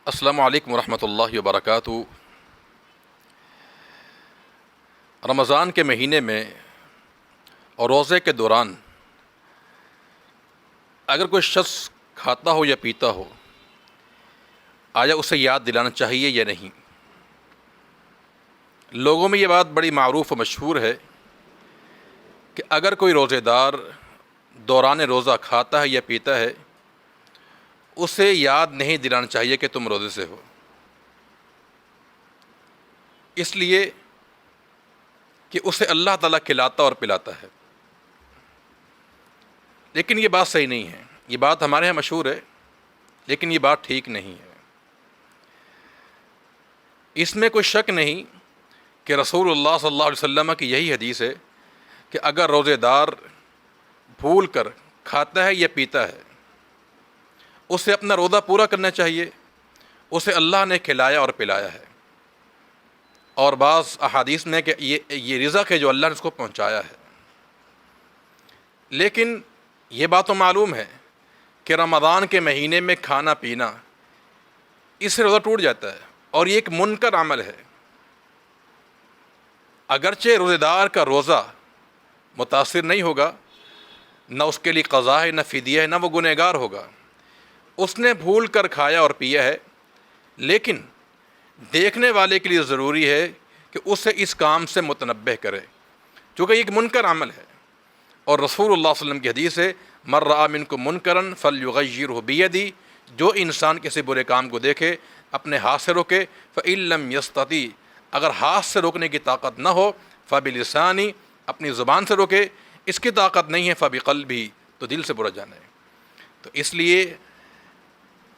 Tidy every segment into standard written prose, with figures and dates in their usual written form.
السلام علیکم ورحمۃ اللہ وبرکاتہ۔ رمضان کے مہینے میں اور روزے کے دوران اگر کوئی شخص کھاتا ہو یا پیتا ہو، آیا اسے یاد دلانا چاہیے یا نہیں؟ لوگوں میں یہ بات بڑی معروف و مشہور ہے کہ اگر کوئی روزے دار دوران روزہ کھاتا ہے یا پیتا ہے، اسے یاد نہیں دلانا چاہیے کہ تم روزے سے ہو، اس لیے کہ اسے اللہ تعالیٰ کھلاتا اور پلاتا ہے۔ لیکن یہ بات صحیح نہیں ہے، یہ بات ہمارے یہاں مشہور ہے، لیکن یہ بات ٹھیک نہیں ہے۔ اس میں کوئی شک نہیں کہ رسول اللہ صلی اللہ علیہ وسلم کی یہی حدیث ہے کہ اگر روزے دار بھول کر کھاتا ہے یا پیتا ہے، اسے اپنا روزہ پورا کرنا چاہیے، اسے اللہ نے کھلایا اور پلایا ہے، اور بعض احادیث میں کہ یہ رزق ہے جو اللہ نے اس کو پہنچایا ہے۔ لیکن یہ بات تو معلوم ہے کہ رمضان کے مہینے میں کھانا پینا، اس سے روزہ ٹوٹ جاتا ہے، اور یہ ایک منکر عمل ہے۔ اگرچہ روزے دار کا روزہ متاثر نہیں ہوگا، نہ اس کے لیے قضا ہے، نہ فدیہ ہے، نہ وہ گنہگار ہوگا، اس نے بھول کر کھایا اور پیا ہے، لیکن دیکھنے والے کے لیے ضروری ہے کہ اسے اس کام سے متنبہ کرے، چونکہ یہ ایک منکر عمل ہے۔ اور رسول اللہ صلی اللہ علیہ وسلم کی حدیث ہے، من رأى منکم منکرا فلیغیرہ بیدی، جو انسان کسی برے کام کو دیکھے اپنے ہاتھ سے روکے، فإن لم یستطع، اگر ہاتھ سے روکنے کی طاقت نہ ہو، فبلسانی، اپنی زبان سے روکے، اس کی طاقت نہیں ہے، فبقلبہ، تو دل سے برا جانا ہے۔ تو اس لیے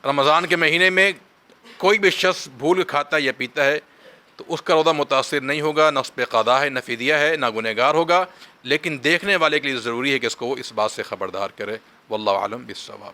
رمضان کے مہینے میں کوئی بھی شخص بھول کھاتا ہے یا پیتا ہے تو اس کا روزہ متاثر نہیں ہوگا، نہ اس پہ قضا ہے، نہ فدیہ ہے، نہ گنہگار ہوگا، لیکن دیکھنے والے کے لیے ضروری ہے کہ اس کو اس بات سے خبردار کرے۔ واللہ اعلم بالصواب۔